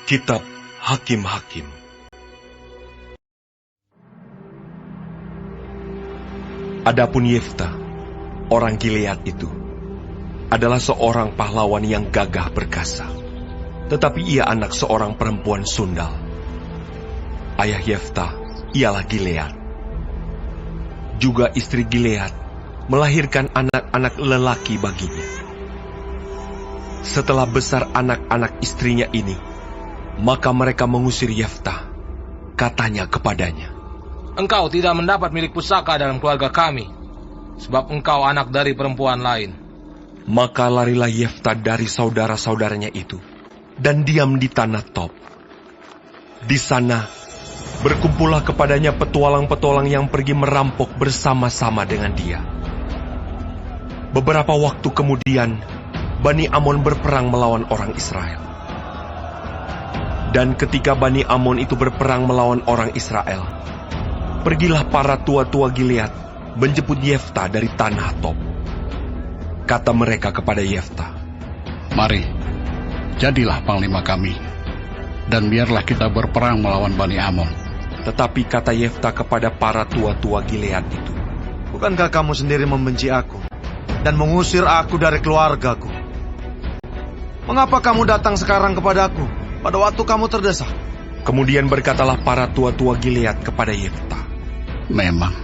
Kitab Hakim-Hakim. Adapun Yefta, orang Gilead itu, adalah seorang pahlawan yang gagah perkasa. Tetapi ia anak seorang perempuan sundal. Ayah Yefta ialah Gilead. Juga istri Gilead melahirkan anak-anak lelaki baginya. Setelah besar anak-anak istrinya ini, maka mereka mengusir Yefta. Katanya kepadanya, "Engkau tidak mendapat milik pusaka dalam keluarga kami, sebab engkau anak dari perempuan lain." Maka larilah Yefta dari saudara-saudaranya itu, dan diam di tanah Tob. Di sana, berkumpullah kepadanya petualang-petualang yang pergi merampok bersama-sama dengan dia. Beberapa waktu kemudian, Bani Amon berperang melawan orang Israel. Dan ketika Bani Amon itu berperang melawan orang Israel, pergilah para tua-tua Gilead menjemput Yefta dari tanah Tob. Kata mereka kepada Yefta, "Mari, jadilah panglima kami, dan biarlah kita berperang melawan Bani Amon." Tetapi kata Yefta kepada para tua-tua Gilead itu, "Bukankah kamu sendiri membenci aku dan mengusir aku dari keluargaku? Mengapa kamu datang sekarang kepadaku pada waktu kamu terdesak?" Kemudian berkatalah para tua-tua Gilead kepada Yefta, "Memang,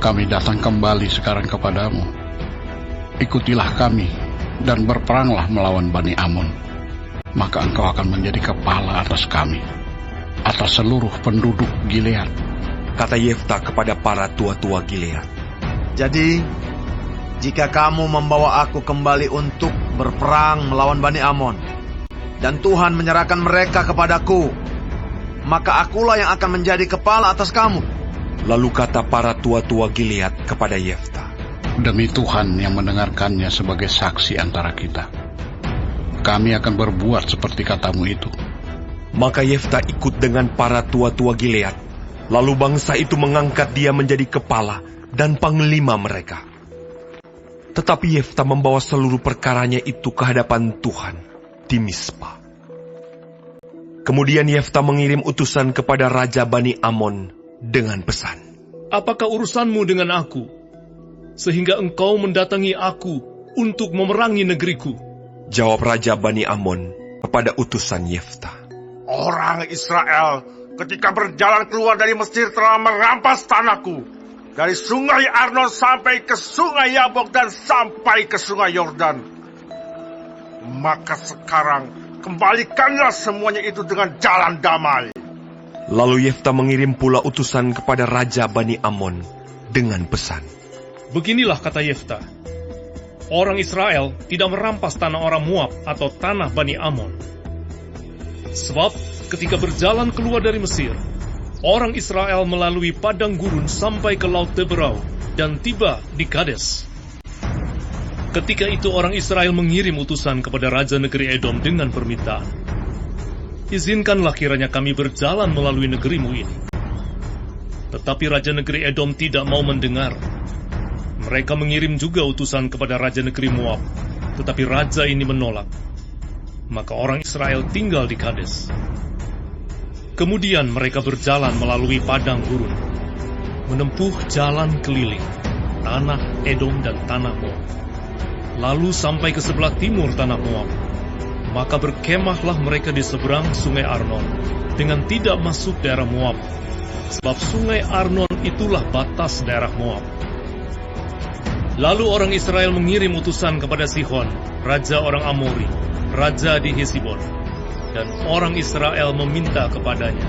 kami datang kembali sekarang kepadamu. Ikutilah kami dan berperanglah melawan Bani Amon. Maka engkau akan menjadi kepala atas kami, atas seluruh penduduk Gilead." Kata Yefta kepada para tua-tua Gilead, "Jadi, jika kamu membawa aku kembali untuk berperang melawan Bani Amon, dan Tuhan menyerahkan mereka kepadaku, maka akulah yang akan menjadi kepala atas kamu." Lalu kata para tua-tua Gilead kepada Yefta, "Demi Tuhan yang mendengarkannya sebagai saksi antara kita, kami akan berbuat seperti katamu itu." Maka Yefta ikut dengan para tua-tua Gilead. Lalu bangsa itu mengangkat dia menjadi kepala dan panglima mereka. Tetapi Yefta membawa seluruh perkaranya itu ke hadapan Tuhan di Mispa. Kemudian Yefta mengirim utusan kepada Raja Bani Amon dengan pesan, "Apakah urusanmu dengan aku, sehingga engkau mendatangi aku untuk memerangi negeriku?" Jawab Raja Bani Amon kepada utusan Yefta, "Orang Israel ketika berjalan keluar dari Mesir telah merampas tanahku, dari sungai Arnon sampai ke sungai Yabok dan sampai ke sungai Yordan. Maka sekarang kembalikanlah semuanya itu dengan jalan damai." Lalu Yefta mengirim pula utusan kepada Raja Bani Amon dengan pesan, "Beginilah kata Yefta, orang Israel tidak merampas tanah orang Moab atau tanah Bani Amon. Sebab ketika berjalan keluar dari Mesir, orang Israel melalui padang gurun sampai ke Laut Teberau dan tiba di Kades. Ketika itu orang Israel mengirim utusan kepada Raja negeri Edom dengan permintaan, 'Izinkanlah kiranya kami berjalan melalui negerimu ini.' Tetapi Raja negeri Edom tidak mau mendengar. Mereka mengirim juga utusan kepada Raja negeri Moab, tetapi Raja ini menolak. Maka orang Israel tinggal di Kades. Kemudian mereka berjalan melalui padang gurun, menempuh jalan keliling, tanah Edom dan tanah Moab. Lalu sampai ke sebelah timur tanah Moab. Maka berkemahlah mereka di seberang sungai Arnon, dengan tidak masuk daerah Moab, sebab sungai Arnon itulah batas daerah Moab. Lalu orang Israel mengirim utusan kepada Sihon, raja orang Amori, raja di Hesibon, dan orang Israel meminta kepadanya,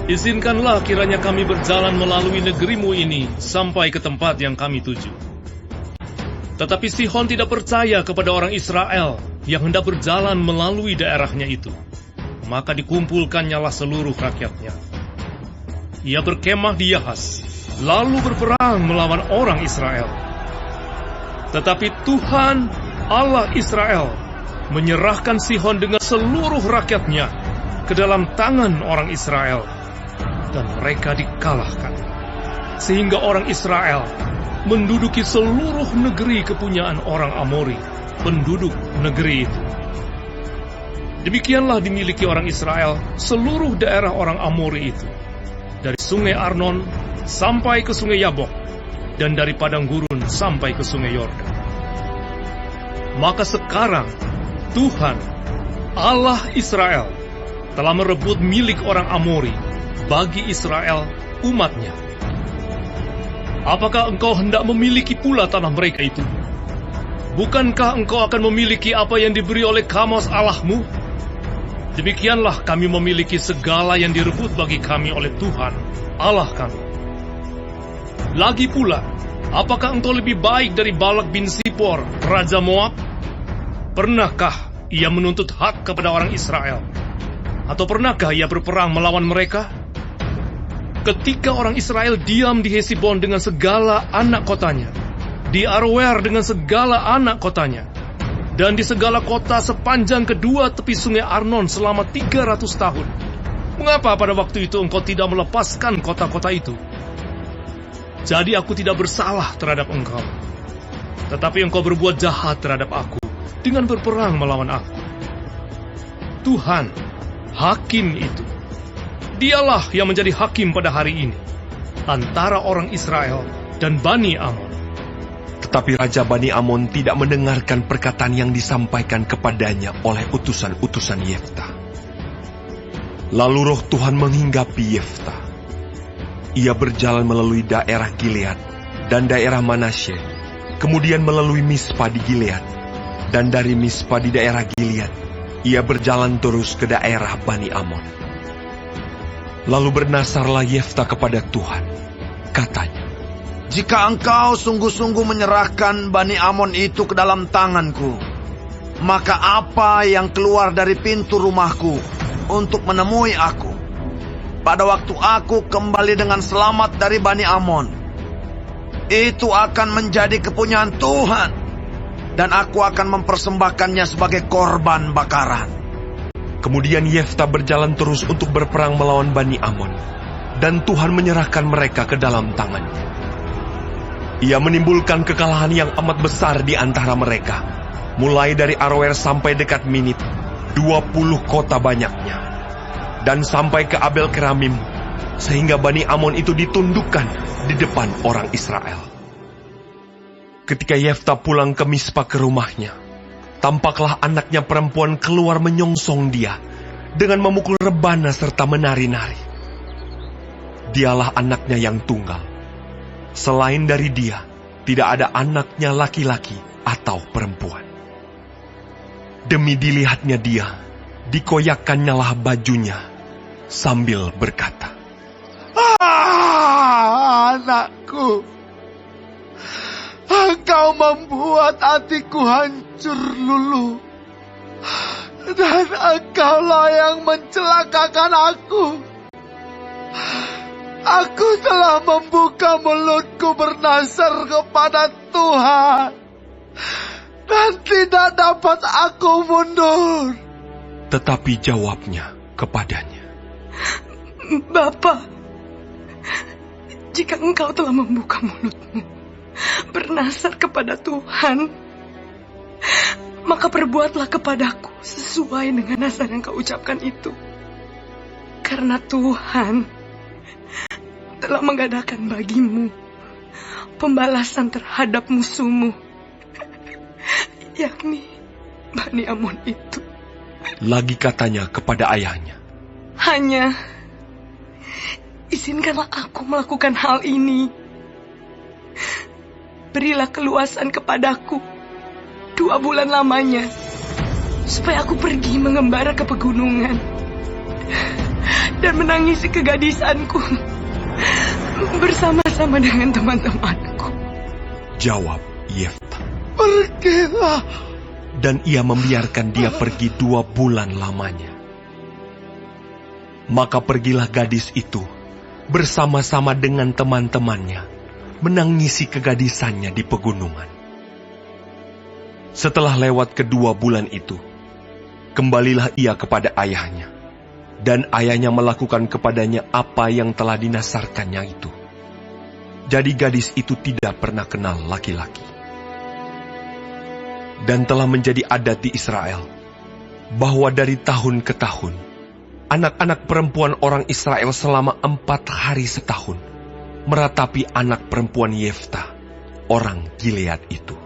'Izinkanlah kiranya kami berjalan melalui negerimu ini sampai ke tempat yang kami tuju.' Tetapi Sihon tidak percaya kepada orang Israel yang hendak berjalan melalui daerahnya itu. Maka dikumpulkannyalah seluruh rakyatnya. Ia berkemah di Yahas, lalu berperang melawan orang Israel. Tetapi Tuhan, Allah Israel, menyerahkan Sihon dengan seluruh rakyatnya ke dalam tangan orang Israel, dan mereka dikalahkan. Sehingga orang Israel menduduki seluruh negeri kepunyaan orang Amori, penduduk negeri itu. Demikianlah dimiliki orang Israel seluruh daerah orang Amori itu, dari sungai Arnon sampai ke sungai Yabok, dan dari padang gurun sampai ke sungai Yordan. Maka sekarang Tuhan, Allah Israel, telah merebut milik orang Amori bagi Israel, umatnya. Apakah engkau hendak memiliki pula tanah mereka itu? Bukankah engkau akan memiliki apa yang diberi oleh Kamos Allahmu? Demikianlah kami memiliki segala yang direbut bagi kami oleh Tuhan, Allah kami. Lagi pula, apakah engkau lebih baik dari Balak bin Sipor, Raja Moab? Pernahkah ia menuntut hak kepada orang Israel? Atau pernahkah ia berperang melawan mereka? Ketika orang Israel diam di Hesibon dengan segala anak kotanya, di Aroer dengan segala anak kotanya, dan di segala kota sepanjang kedua tepi sungai Arnon selama 300 tahun. Mengapa pada waktu itu engkau tidak melepaskan kota-kota itu? Jadi aku tidak bersalah terhadap engkau, tetapi engkau berbuat jahat terhadap aku dengan berperang melawan aku. Tuhan, hakim itu, dialah yang menjadi hakim pada hari ini antara orang Israel dan Bani Amon. Tetapi Raja Bani Amon tidak mendengarkan perkataan yang disampaikan kepadanya oleh utusan-utusan Yefta. Lalu roh Tuhan menghinggapi Yefta. Ia berjalan melalui daerah Gilead dan daerah Manasye, kemudian melalui Mispa di Gilead, dan dari Mispa di daerah Gilead, ia berjalan terus ke daerah Bani Amon. Lalu bernasarlah Yefta kepada Tuhan, katanya, "Jika engkau sungguh-sungguh menyerahkan Bani Amon itu ke dalam tanganku, maka apa yang keluar dari pintu rumahku untuk menemui aku, pada waktu aku kembali dengan selamat dari Bani Amon, itu akan menjadi kepunyaan Tuhan, dan aku akan mempersembahkannya sebagai korban bakaran." Kemudian Yefta berjalan terus untuk berperang melawan Bani Amon, dan Tuhan menyerahkan mereka ke dalam tangannya. Ia menimbulkan kekalahan yang amat besar di antara mereka, mulai dari Aroer sampai dekat Minit, 20 kota banyaknya, dan sampai ke Abel Keramim, sehingga Bani Amon itu ditundukkan di depan orang Israel. Ketika Yefta pulang ke Mispa ke rumahnya, tampaklah anaknya perempuan keluar menyongsong dia dengan memukul rebana serta menari-nari. Dialah anaknya yang tunggal. Selain dari dia, tidak ada anaknya laki-laki atau perempuan. Demi dilihatnya dia, dikoyakkannyalah bajunya sambil berkata, Anakku, engkau membuat hatiku hancur luluh, dan engkaulah yang mencelakakan aku. Aku telah membuka mulutku bernasar kepada Tuhan, dan tidak dapat aku mundur. Tetapi jawabnya kepadanya, Bapa, jika engkau telah membuka mulutmu bernasar kepada Tuhan, maka perbuatlah kepadaku sesuai dengan nasar yang kau ucapkan itu. Karena Tuhan telah mengadakan bagimu pembalasan terhadap musuhmu, yakni Bani Amon itu. Lagi katanya kepada ayahnya, Hanya izinkanlah aku melakukan hal ini. Berilah keluasan kepadaku 2 bulan lamanya, supaya aku pergi mengembara ke pegunungan dan menangisi kegadisanku bersama-sama dengan teman-temanku. Jawab Yefta, Pergilah. dan ia membiarkan dia pergi 2 bulan lamanya. Maka pergilah gadis itu bersama-sama dengan teman-temannya menangisi kegadisannya di pegunungan. Setelah lewat kedua bulan itu, kembalilah ia kepada ayahnya, dan ayahnya melakukan kepadanya apa yang telah dinasarkannya itu. Jadi gadis itu tidak pernah kenal laki-laki. Dan telah menjadi adat di Israel, bahwa dari tahun ke tahun, anak-anak perempuan orang Israel selama 4 hari setahun meratapi anak perempuan Yeftah, orang Gilead itu.